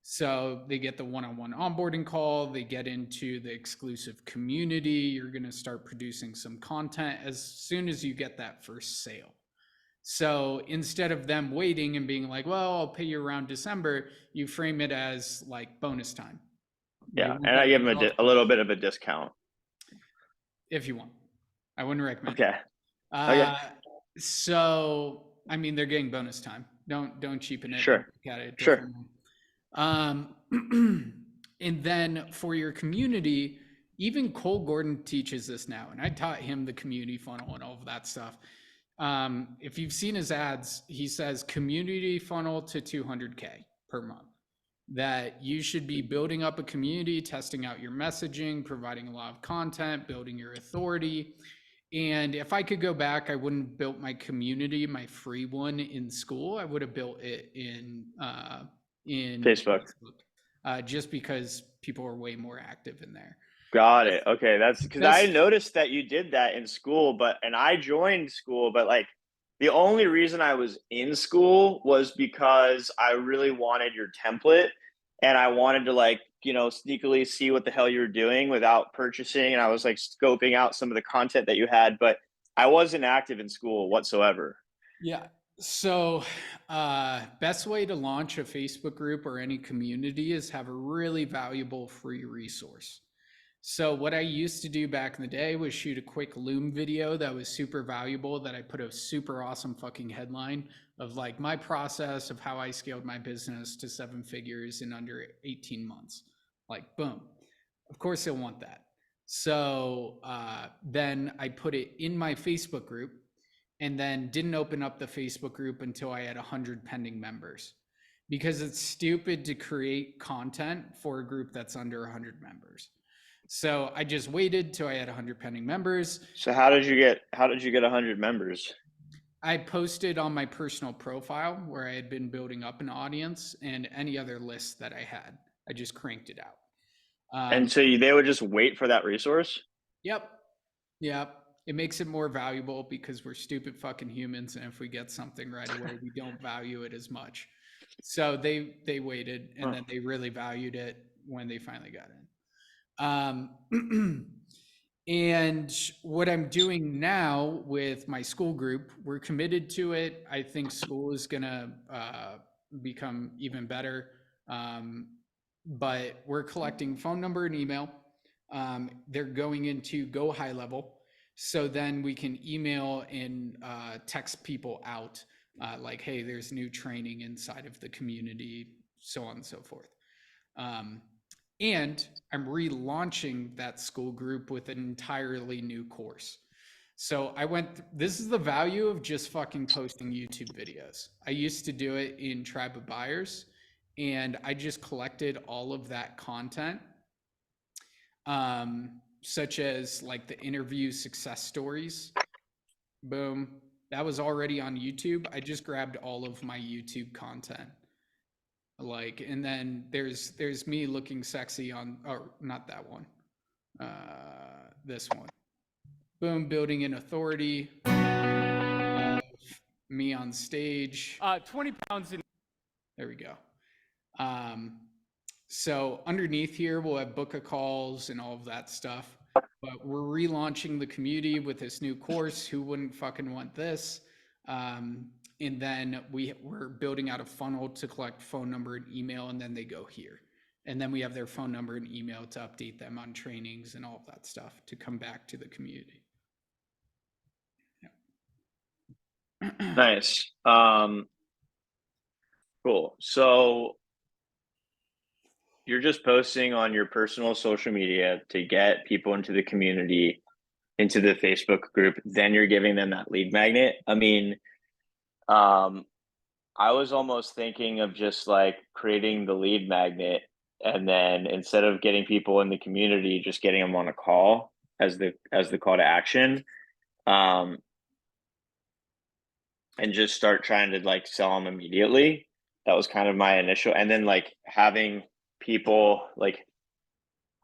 So they get the one-on-one onboarding call, they get into the exclusive community. You're going to start producing some content as soon as you get that first sale. So instead of them waiting and being like, well, I'll pay you around December, you frame it as like bonus time. Yeah. And I give them a little bit of a discount. If you want. I wouldn't recommend Okay. it. So, I mean, they're getting bonus time. Don't cheapen it. Sure. Look at it Sure. differently. And then for your community, even Cole Gordon teaches this now, and I taught him the community funnel and all of that stuff. If you've seen his ads, he says community funnel to 200K per month. That you should be building up a community, testing out your messaging, providing a lot of content, building your authority. And if I could go back, I wouldn't have built my community, my free one in school. I would have built it in Facebook. Just because people are way more active in there. Got it. Okay. That's because I noticed that you did that in school, and I joined school, but like the only reason I was in school was because I really wanted your template and I wanted to like, sneakily see what the hell you were doing without purchasing. And I was like scoping out some of the content that you had, but I wasn't active in school whatsoever. Yeah. So best way to launch a Facebook group or any community is have a really valuable free resource. So what I used to do back in the day was shoot a quick Loom video that was super valuable, that I put a super awesome fucking headline of like my process of how I scaled my business to 7 figures in under 18 months. Like, boom. Of course they'll want that. So then I put it in my Facebook group and then didn't open up the Facebook group until I had 100 pending members, because it's stupid to create content for a group that's under 100 members. So I just waited till I had 100 pending members. So how did you get 100 members? I posted on my personal profile where I had been building up an audience, and any other lists that I had. I just cranked it out. And so they would just wait for that resource? Yep. It makes it more valuable because we're stupid fucking humans, and if we get something right away, we don't value it as much. So they waited, and then they really valued it when they finally got in. And what I'm doing now with my school group, we're committed to it. I think school is gonna become even better. But we're collecting phone number and email. They're going into Go High Level. So then we can email and text people out like, hey, there's new training inside of the community, so on and so forth. And I'm relaunching that school group with an entirely new course. So this is the value of just fucking posting YouTube videos. I used to do it in Tribe of Buyers, and I just collected all of that content, such as like the interview success stories. Boom. That was already on YouTube. I just grabbed all of my YouTube content. Like, and then there's me looking sexy on, or not that one, this one. Boom, building an authority. Me on stage. 20 pounds in. There we go. So underneath here, we'll have book of calls and all of that stuff. But we're relaunching the community with this new course. Who wouldn't fucking want this? And then we're building out a funnel to collect phone number and email, and then they go here. And then we have their phone number and email to update them on trainings and all of that stuff to come back to the community. Yeah. Nice. Cool. So you're just posting on your personal social media to get people into the community, into the Facebook group. Then you're giving them that lead magnet. I mean, I was almost thinking of just like creating the lead magnet, and then instead of getting people in the community, just getting them on a call as the call to action. and just start trying to like sell them immediately. That was kind of my initial, and then like having people like,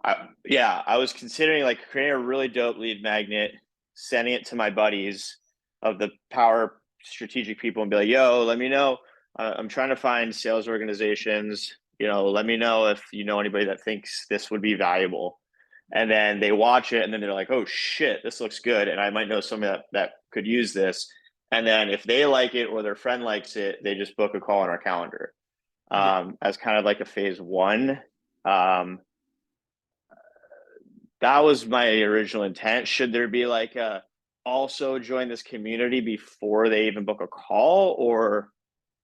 I was considering like creating a really dope lead magnet, sending it to my buddies of the power strategic people and be like, yo, let me know. I'm trying to find sales organizations, let me know if you know anybody that thinks this would be valuable. And then they watch it and then they're like, oh shit, this looks good. And I might know somebody that could use this. And then if they like it or their friend likes it, they just book a call on our calendar. As kind of like a phase one. That was my original intent. Should there be like also join this community before they even book a call, or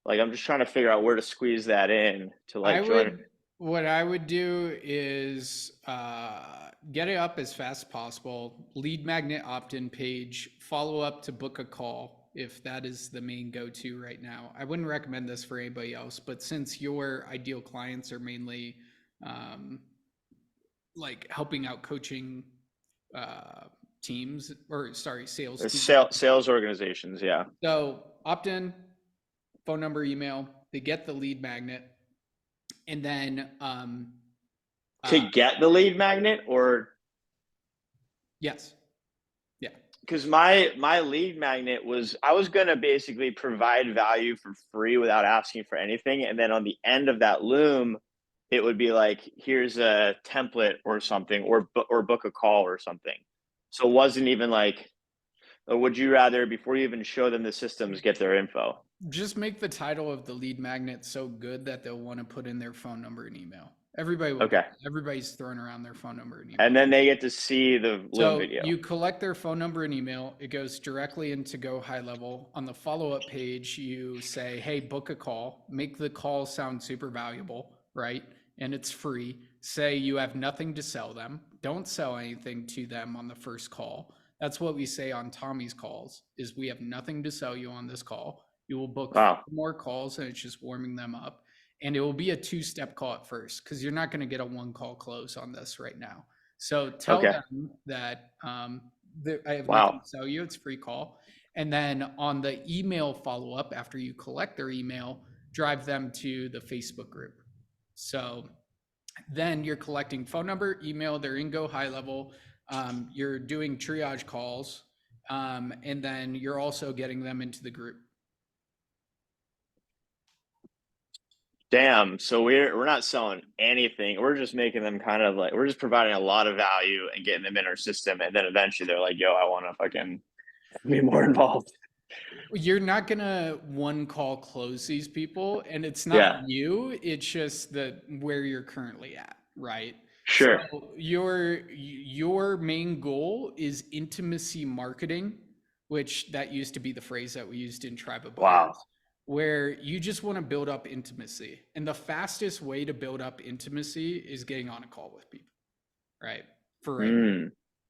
like I'm just trying to figure out where to squeeze that in to like join. What I would do is get it up as fast as possible. Lead magnet opt-in page, follow up to book a call if that is the main go-to right now. I wouldn't recommend this for anybody else, but since your ideal clients are mainly like helping out coaching teams, or sorry, sales teams. Sales organizations, yeah. So opt-in, phone number, email, they get the lead magnet. And then to get the lead magnet, or yes, yeah, because my lead magnet was, I was going to basically provide value for free without asking for anything, and then on the end of that loom it would be like, here's a template or something, or book a call or something. So it wasn't even like, or would you rather, before you even show them the systems, get their info? Just make the title of the lead magnet so good that they'll want to put in their phone number and email. Everybody will. Okay. Everybody's throwing around their phone number and email. And then they get to see the Loom video. You collect their phone number and email. It goes directly into Go High Level. On the follow-up page, you say, hey, book a call. Make the call sound super valuable, right? And it's free. Say you have nothing to sell them. Don't sell anything to them on the first call. That's what we say on Tommy's calls, is we have nothing to sell you on this call. You will book more calls, and it's just warming them up. And it will be a two-step call at first, because you're not going to get a one-call close on this right now. So tell them that I have nothing to sell you. It's a free call. And then on the email follow-up, after you collect their email, drive them to the Facebook group. So then you're collecting phone number, email, they're in Go High Level. You're doing triage calls, and then you're also getting them into the group. Damn. So we're not selling anything. We're just making them kind of like, we're just providing a lot of value and getting them in our system. And then eventually they're like, yo, I want to fucking be more involved. You're not going to one call close these people, and it's not you. It's just where you're currently at, right? Sure. So your main goal is intimacy marketing, which that used to be the phrase that we used in Tribe of Buyers. Where you just want to build up intimacy. And the fastest way to build up intimacy is getting on a call with people, right?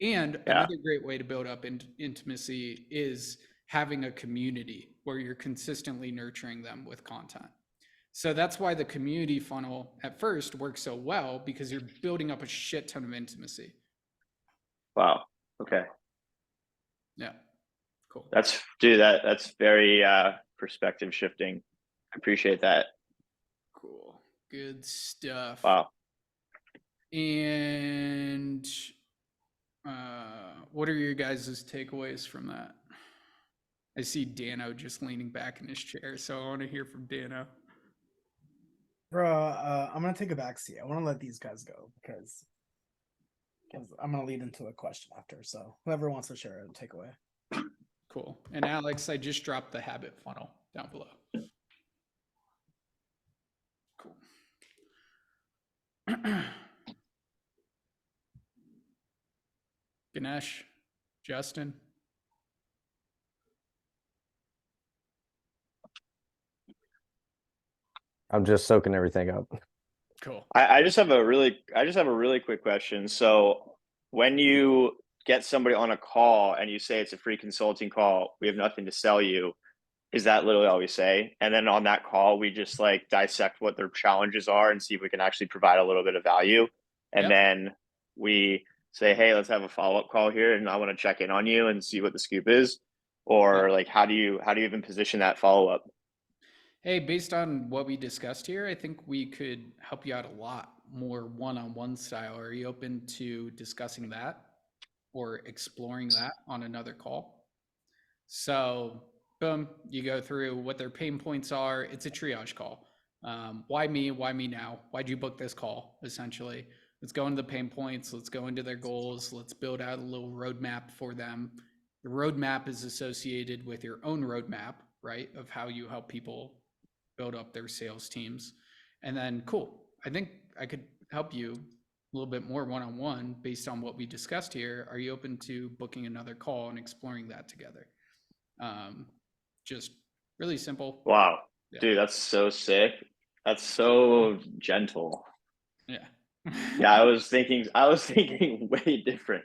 And another great way to build up intimacy is having a community where you're consistently nurturing them with content. So that's why the community funnel at first works so well, because you're building up a shit ton of intimacy. Wow. Okay. Yeah. Cool. That's very perspective shifting. I appreciate that. Cool. Good stuff. Wow. And what are your guys' takeaways from that? I see Dano just leaning back in his chair, so I want to hear from Dano. Bro, I'm gonna take a back seat. I want to let these guys go because I'm gonna lead into a question after. So whoever wants to share a takeaway. Cool. And Alex, I just dropped the habit funnel down below. Cool. Ganesh, Justin. I'm just soaking everything up. Cool. I just have a really quick question. So when you get somebody on a call and you say it's a free consulting call, we have nothing to sell you, is that literally all we say? And then on that call, we just like dissect what their challenges are and see if we can actually provide a little bit of value. And then we say, hey, let's have a follow-up call here, and I want to check in on you and see what the scoop is. or like how do you even position that follow-up? Hey, based on what we discussed here, I think we could help you out a lot more one-on-one style. Are you open to discussing that or exploring that on another call? So, boom, you go through what their pain points are. It's a triage call. Why me? Why me now? Why'd you book this call? Essentially, let's go into the pain points. Let's go into their goals. Let's build out a little roadmap for them. The roadmap is associated with your own roadmap, right? Of how you help people build up their sales teams. And then, cool. I think I could help you a little bit more one-on-one based on what we discussed here. Are you open to booking another call and exploring that together? Just really simple. Wow, Yeah. dude, that's so sick. That's so gentle. Yeah. Yeah, I was thinking way different.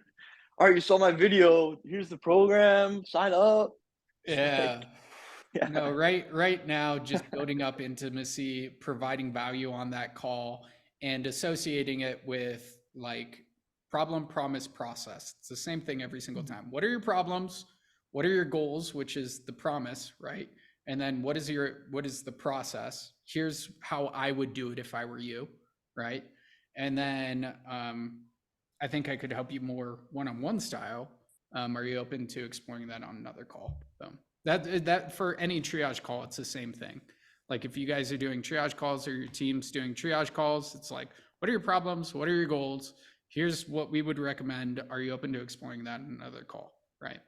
All right, you saw my video. Here's the program. Sign up. Yeah. Yeah. No, right now, just building up intimacy, providing value on that call, and associating it with like problem, promise, process. It's the same thing every single time. What are your problems? What are your goals, which is the promise, right? And then what is the process? Here's how I would do it if I were you, right? And then I think I could help you more one-on-one style. Are you open to exploring that on another call? So that for any triage call, it's the same thing. Like if you guys are doing triage calls or your team's doing triage calls, it's like, what are your problems? What are your goals? Here's what we would recommend. Are you open to exploring that in another call? Right.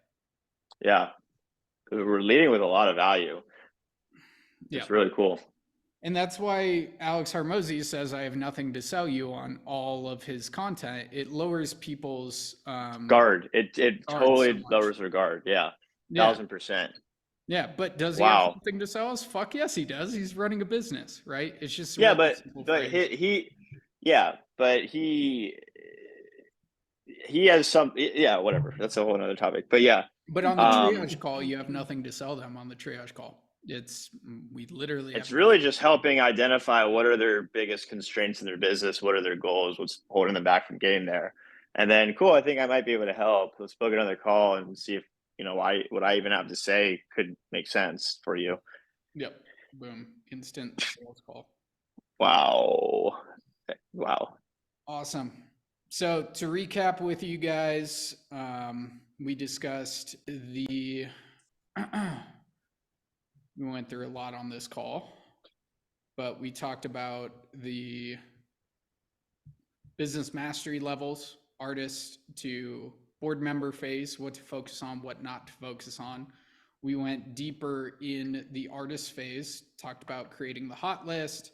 Yeah. We're leading with a lot of value. Yeah. It's really cool. And that's why Alex Harmozy says I have nothing to sell you on all of his content. It lowers people's guard. It guard totally so much. lowers their guard. Yeah. Yeah. 1000%. Yeah, but does he have Wow. something to sell us? Fuck yes, he does. He's running a business, right? It's just a Yeah, really but simple but phrase. he has some, yeah, whatever. That's a whole other topic. But yeah. But on the triage call, you have nothing to sell them on the triage call. We literally It's have really nothing. just helping identify what are their biggest constraints in their business, what are their goals, what's holding them back from getting there. And then cool, I think I might be able to help. Let's book another call and see if, what I even have to say could make sense for you. Yep. Boom. Instant sales call. Wow. Awesome. So to recap with you guys, we discussed we went through a lot on this call, but we talked about the business mastery levels, artist to board member phase, what to focus on, what not to focus on. We went deeper in the artist phase, talked about creating the hot list,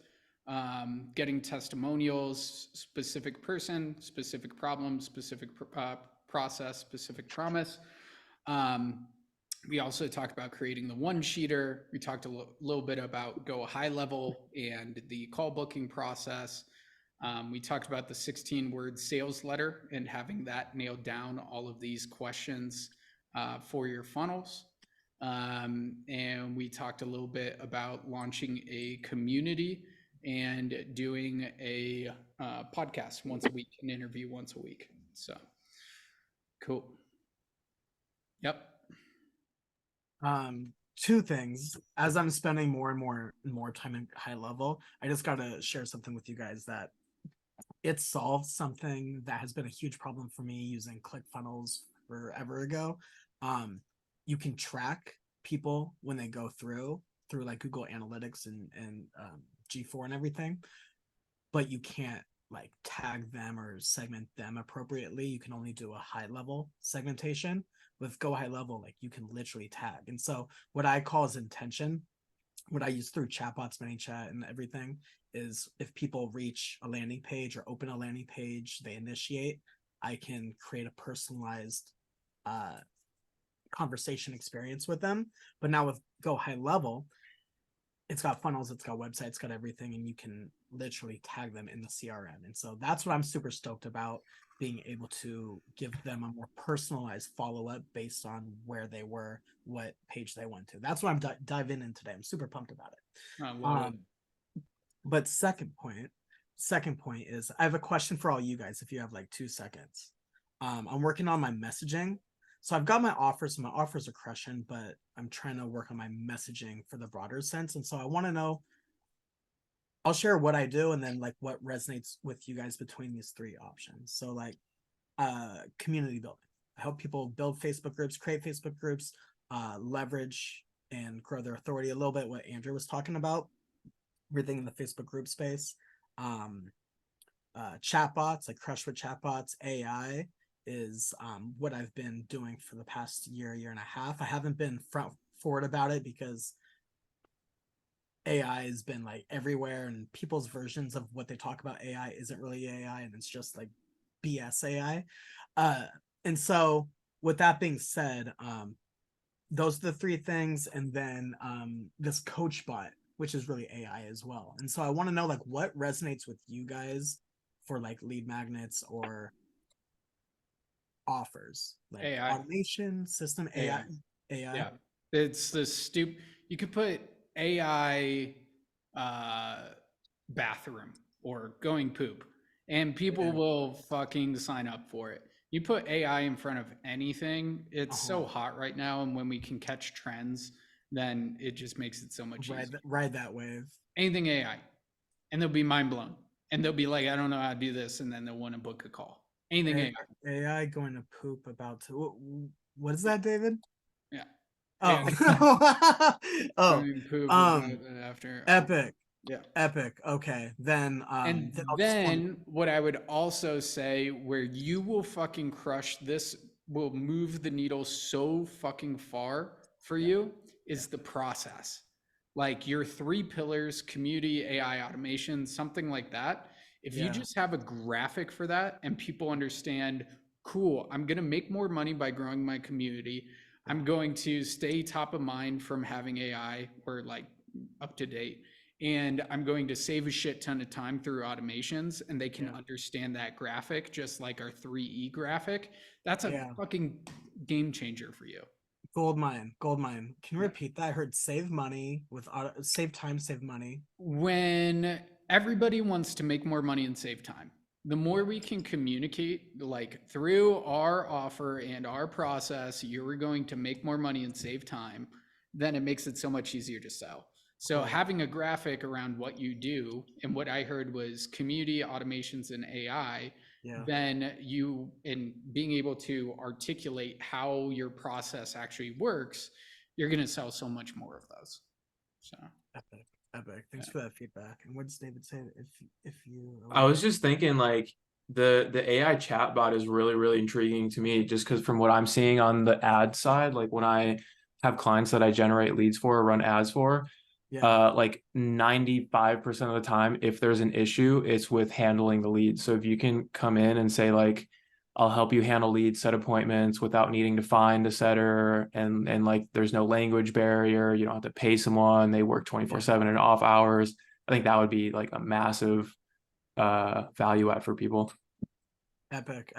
getting testimonials, specific person, specific problem, specific process, specific promise. We also talked about creating the one sheeter. We talked a little bit about go high level and the call booking process. We talked about the 16-word sales letter and having that nailed down, all of these questions for your funnels. And we talked a little bit about launching a community and doing a podcast once a week, an interview once a week. So cool. Yep. Two things. As I'm spending more and more time in high level, I just got to share something with you guys that it solved something that has been a huge problem for me using ClickFunnels forever ago. You can track people when they go through like Google Analytics and G4 and everything, but you can't like tag them or segment them appropriately. You can only do a high level segmentation. With Go High Level, like you can literally tag. And so what I call is intention, what I use through chatbots, ManyChat and everything is if people reach a landing page or open a landing page, they initiate, I can create a personalized conversation experience with them. But now with Go High Level, it's got funnels, it's got websites, it's got everything, and you can literally tag them in the CRM. And so that's what I'm super stoked about, being able to give them a more personalized follow-up based on where they were, what page they went to. That's what I'm diving in today. I'm super pumped about it. I love it. But second point is I have a question for all you guys if you have like 2 seconds. I'm working on my messaging. So I've got my offers, so my offers are crushing, but I'm trying to work on my messaging for the broader sense. And so I want to know, I'll share what I do and then like what resonates with you guys between these three options. So like community building. I help people build Facebook groups, create Facebook groups, leverage and grow their authority. A little bit what Andrew was talking about, everything in the Facebook group space. Chatbots, like crush with chatbots. AI is what I've been doing for the past year and a half. I haven't been front forward about it because AI has been like everywhere, and people's versions of what they talk about AI isn't really AI, and it's just like BS AI. And so with that being said, those are the three things, and then this coach bot, which is really AI as well. And so I want to know like what resonates with you guys for like lead magnets or offers, like AI. automation system. AI. Yeah, it's the you could put AI bathroom or going poop, and people will fucking sign up for it. You put AI in front of anything, it's so hot right now, and when we can catch trends, then it just makes it so much easier. Ride that wave. Anything AI, and they'll be mind blown, and they'll be like, I don't know how to do this, and then they'll want to book a call. Anything AI. AI going to poop about to what is that, David? Yeah. Oh. Oh. Poop after Epic. Yeah. Epic. Okay. Then and then what I would also say, where you will fucking crush this, will move the needle so fucking far for you, is the process. Like your 3 pillars: community, AI, automation, something like that. If you just have a graphic for that and people understand, cool, I'm going to make more money by growing my community. I'm going to stay top of mind from having AI or like up to date. And I'm going to save a shit ton of time through automations, and they can understand that graphic, just like our 3E graphic. That's a fucking game changer for you. Gold mine. Can you repeat that? I heard save money with save time, save money. When everybody wants to make more money and save time, the more we can communicate, like through our offer and our process, you're going to make more money and save time, then it makes it so much easier to sell. So having a graphic around what you do, and what I heard was community, automations, and AI, then you, in being able to articulate how your process actually works, you're going to sell so much more of those. So epic. Thanks for that feedback. And what does David say? If you, I was just thinking like the AI chatbot is really intriguing to me, just because from what I'm seeing on the ad side, like when I have clients that I generate leads for or run ads for, like 95% of the time, if there's an issue, it's with handling the leads. So if you can come in and say like, I'll help you handle leads, set appointments without needing to find a setter, and like there's no language barrier, you don't have to pay someone, they work 24/7 in off hours. I think that would be like a massive value add for people. Epic.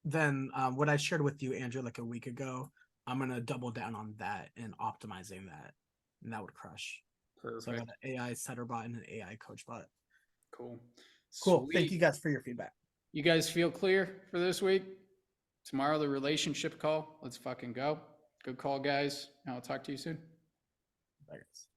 Then what I shared with you, Andrew, like a week ago, I'm gonna double down on that and optimizing that, and that would crush. Perfect. So I got an AI setter bot and an AI coach bot. Cool. Sweet. Thank you guys for your feedback. You guys feel clear for this week? Tomorrow, the relationship call. Let's fucking go. Good call, guys. And I'll talk to you soon. Bye, guys.